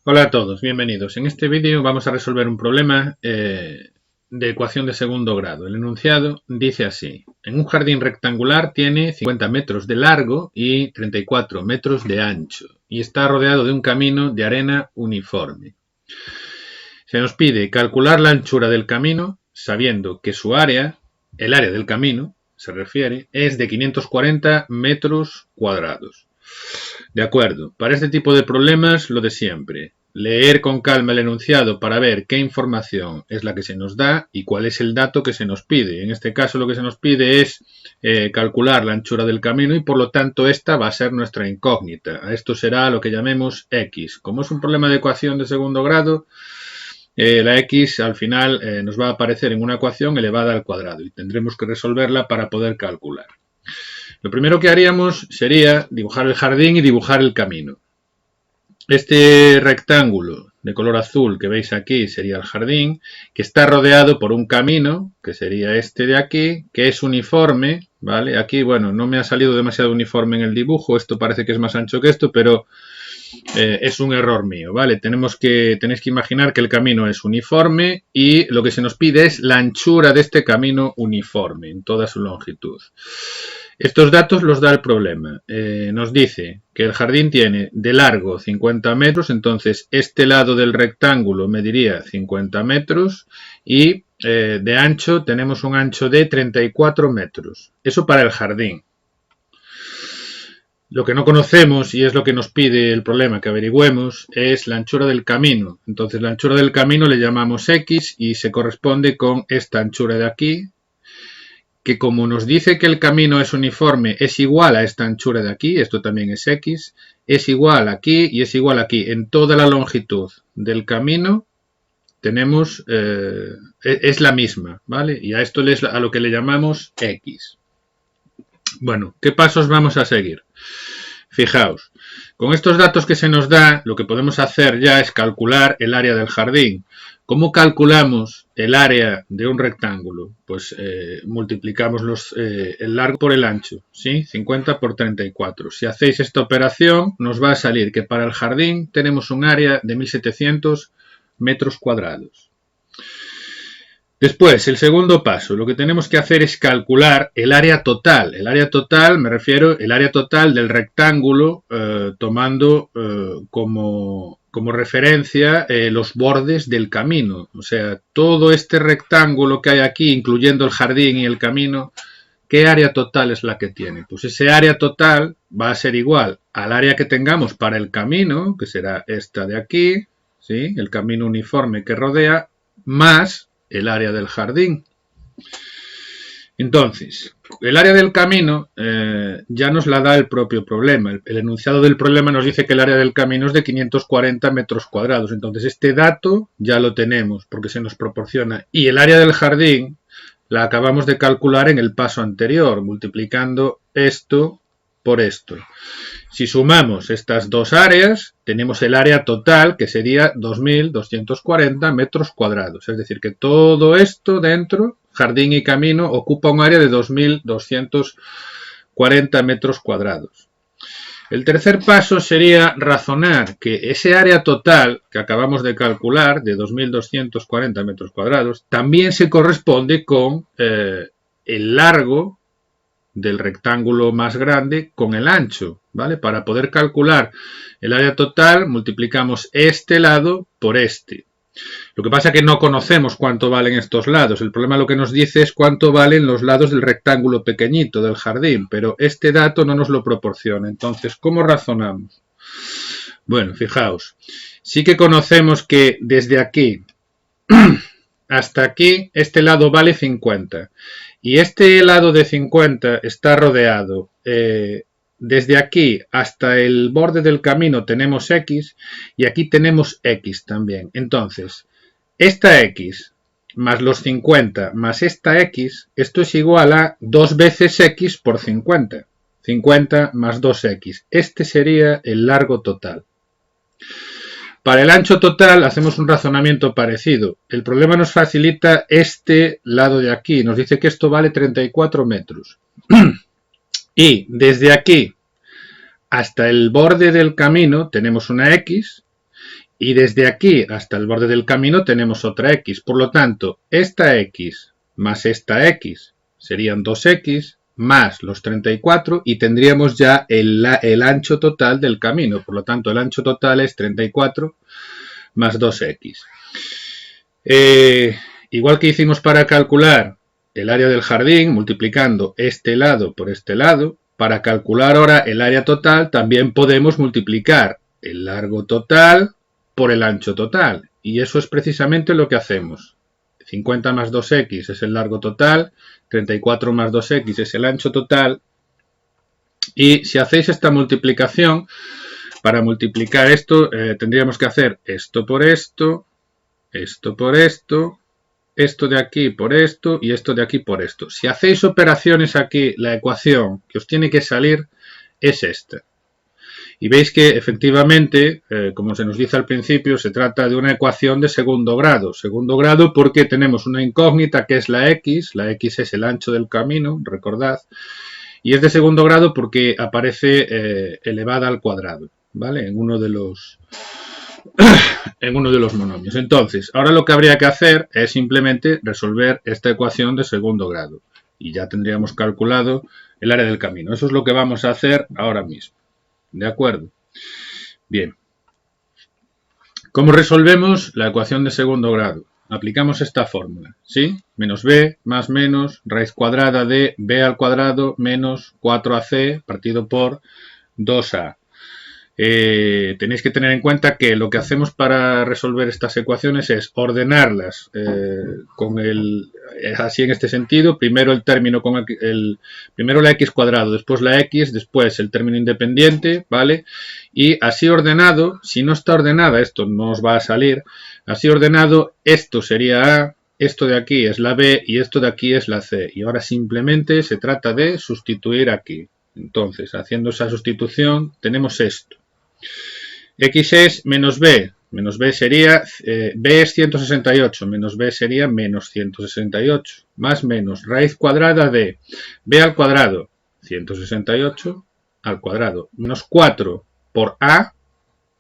Hola a todos, bienvenidos. En este vídeo vamos a resolver un problema de ecuación de segundo grado. El enunciado dice así: en un jardín rectangular tiene 50 metros de largo y 34 metros de ancho y está rodeado de un camino de arena uniforme. Se nos pide calcular la anchura del camino sabiendo que su área, el área del camino, se refiere, es de 540 metros cuadrados. De acuerdo, para este tipo de problemas lo de siempre. Leer con calma el enunciado para ver qué información es la que se nos da y cuál es el dato que se nos pide. En este caso lo que se nos pide es calcular la anchura del camino y por lo tanto esta va a ser nuestra incógnita. Esto será lo que llamemos X. Como es un problema de ecuación de segundo grado, la X al final nos va a aparecer en una ecuación elevada al cuadrado y tendremos que resolverla para poder calcular. Lo primero que haríamos sería dibujar el jardín y dibujar el camino. Este rectángulo de color azul que veis aquí sería el jardín, que está rodeado por un camino, que sería este de aquí, que es uniforme, ¿vale? Aquí, bueno, no me ha salido demasiado uniforme en el dibujo, esto parece que es más ancho que esto, pero es un error mío, ¿vale? Tenéis que imaginar que el camino es uniforme y lo que se nos pide es la anchura de este camino uniforme en toda su longitud. Estos datos los da el problema. Nos dice que el jardín tiene de largo 50 metros, entonces este lado del rectángulo mediría 50 metros y de ancho tenemos un ancho de 34 metros. Eso para el jardín. Lo que no conocemos, y es lo que nos pide el problema que averigüemos, es la anchura del camino. Entonces la anchura del camino le llamamos X y se corresponde con esta anchura de aquí, que como nos dice que el camino es uniforme, es igual a esta anchura de aquí, esto también es X, es igual aquí y es igual aquí. En toda la longitud del camino tenemos, es la misma, ¿vale? Y a esto es a lo que le llamamos X. Bueno, ¿qué pasos vamos a seguir? Fijaos, con estos datos que se nos da, lo que podemos hacer ya es calcular el área del jardín. ¿Cómo calculamos el área de un rectángulo? Pues multiplicamos el largo por el ancho, ¿sí? 50 por 34. Si hacéis esta operación, nos va a salir que para el jardín tenemos un área de 1700 metros cuadrados. Después, el segundo paso, lo que tenemos que hacer es calcular el área total. El área total, me refiero al área total del rectángulo, tomando como referencia los bordes del camino. O sea, todo este rectángulo que hay aquí, incluyendo el jardín y el camino, ¿qué área total es la que tiene? Pues ese área total va a ser igual al área que tengamos para el camino, que será esta de aquí, ¿sí? El camino uniforme que rodea, más el área del jardín. Entonces, el área del camino ya nos la da el propio problema. El enunciado del problema nos dice que el área del camino es de 540 metros cuadrados. Entonces, este dato ya lo tenemos porque se nos proporciona. Y el área del jardín la acabamos de calcular en el paso anterior, multiplicando esto por esto. Si sumamos estas dos áreas, tenemos el área total, que sería 2.240 metros cuadrados. Es decir, que todo esto dentro, jardín y camino, ocupa un área de 2.240 metros cuadrados. El tercer paso sería razonar que ese área total que acabamos de calcular, de 2.240 metros cuadrados, también se corresponde con el largo del rectángulo más grande con el ancho, ¿vale? Para poder calcular el área total, multiplicamos este lado por este. Lo que pasa es que no conocemos cuánto valen estos lados. El problema lo que nos dice es cuánto valen los lados del rectángulo pequeñito del jardín, pero este dato no nos lo proporciona. Entonces, ¿cómo razonamos? Bueno, fijaos, sí que conocemos que desde aquí hasta aquí este lado vale 50 y este lado de 50 está rodeado. Desde aquí hasta el borde del camino tenemos X y aquí tenemos X también. Entonces, esta X más los 50 más esta X, esto es igual a 2 veces X por 50. 50 más 2X. Este sería el largo total. Para el ancho total hacemos un razonamiento parecido. El problema nos facilita este lado de aquí. Nos dice que esto vale 34 metros. Y desde aquí hasta el borde del camino tenemos una X Y desde aquí hasta el borde del camino tenemos otra x. Por lo tanto, esta x más esta x serían 2x más los 34 y tendríamos ya el ancho total del camino. Por lo tanto, el ancho total es 34 más 2x. Igual que hicimos para calcular el área del jardín, multiplicando este lado por este lado, para calcular ahora el área total también podemos multiplicar el largo total por el ancho total. Y eso es precisamente lo que hacemos. 50 más 2x es el largo total, 34 más 2x es el ancho total. Y si hacéis esta multiplicación, para multiplicar esto tendríamos que hacer esto por esto por esto de aquí por esto y esto de aquí por esto. Si hacéis operaciones aquí, la ecuación que os tiene que salir es esta. Y veis que efectivamente, como se nos dice al principio, se trata de una ecuación de segundo grado. Segundo grado porque tenemos una incógnita que es la x es el ancho del camino, recordad. Y es de segundo grado porque aparece elevada al cuadrado, ¿vale? En uno de los monomios. Entonces, ahora lo que habría que hacer es simplemente resolver esta ecuación de segundo grado. Y ya tendríamos calculado el área del camino. Eso es lo que vamos a hacer ahora mismo. ¿De acuerdo? Bien. ¿Cómo resolvemos la ecuación de segundo grado? Aplicamos esta fórmula, ¿sí? Menos b más menos raíz cuadrada de b al cuadrado menos 4ac partido por 2a. Tenéis que tener en cuenta que lo que hacemos para resolver estas ecuaciones es ordenarlas así en este sentido, primero el término con primero la x cuadrado, después la x, después el término independiente, ¿vale? Y así ordenado, si no está ordenada, esto no os va a salir, así ordenado, esto sería a, esto de aquí es la b y esto de aquí es la c. Y ahora simplemente se trata de sustituir aquí. Entonces, haciendo esa sustitución, tenemos esto. X es menos b sería, b es 168, menos b sería menos 168, más menos raíz cuadrada de b al cuadrado, 168 al cuadrado, menos 4 por a,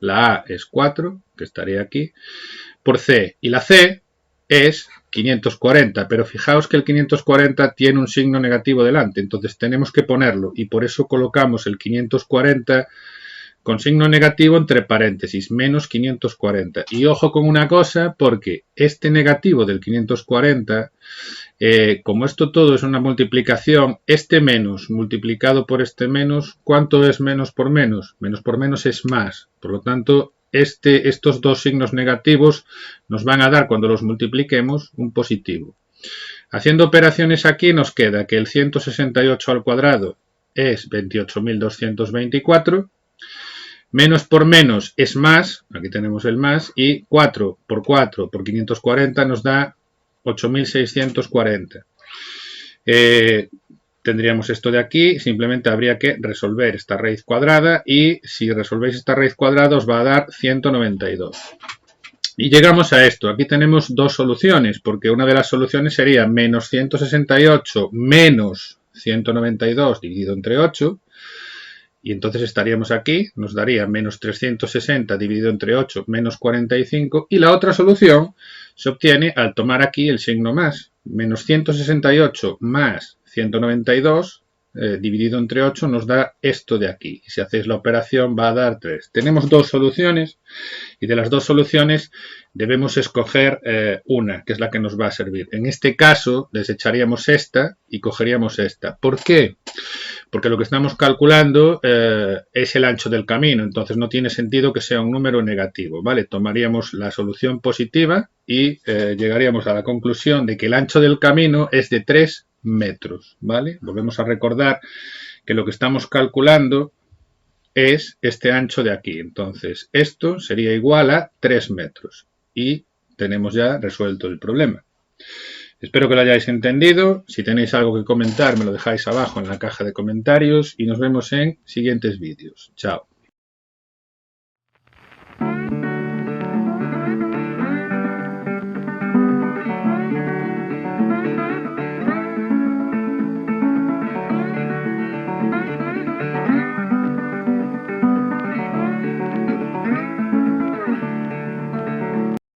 la a es 4, que estaría aquí, por c, y la c es 540, pero fijaos que el 540 tiene un signo negativo delante, entonces tenemos que ponerlo, y por eso colocamos el 540 con signo negativo entre paréntesis, menos 540. Y ojo con una cosa, porque este negativo del 540, como esto todo es una multiplicación, este menos multiplicado por este menos, ¿cuánto es menos por menos? Menos por menos es más. Por lo tanto, estos dos signos negativos nos van a dar, cuando los multipliquemos, un positivo. Haciendo operaciones aquí nos queda que el 168 al cuadrado es 28.224. Menos por menos es más, aquí tenemos el más, y 4 por 4 por 540 nos da 8.640. Tendríamos esto de aquí, simplemente habría que resolver esta raíz cuadrada y si resolvéis esta raíz cuadrada os va a dar 192. Y llegamos a esto, aquí tenemos dos soluciones, porque una de las soluciones sería menos 168 menos 192 dividido entre 8, y entonces estaríamos aquí, nos daría menos 360 dividido entre 8 menos 45, y la otra solución se obtiene al tomar aquí el signo más, menos 168 más 192 dividido entre 8 nos da esto de aquí, y si hacéis la operación va a dar 3. Tenemos dos soluciones, y de las dos soluciones debemos escoger una, que es la que nos va a servir. En este caso desecharíamos esta y cogeríamos esta. ¿Por qué? Porque lo que estamos calculando es el ancho del camino, entonces no tiene sentido que sea un número negativo, ¿vale? Tomaríamos la solución positiva y llegaríamos a la conclusión de que el ancho del camino es de 3 metros, ¿vale? Volvemos a recordar que lo que estamos calculando es este ancho de aquí, entonces esto sería igual a 3 metros y tenemos ya resuelto el problema. Espero que lo hayáis entendido. Si tenéis algo que comentar, me lo dejáis abajo en la caja de comentarios y nos vemos en siguientes vídeos. Chao.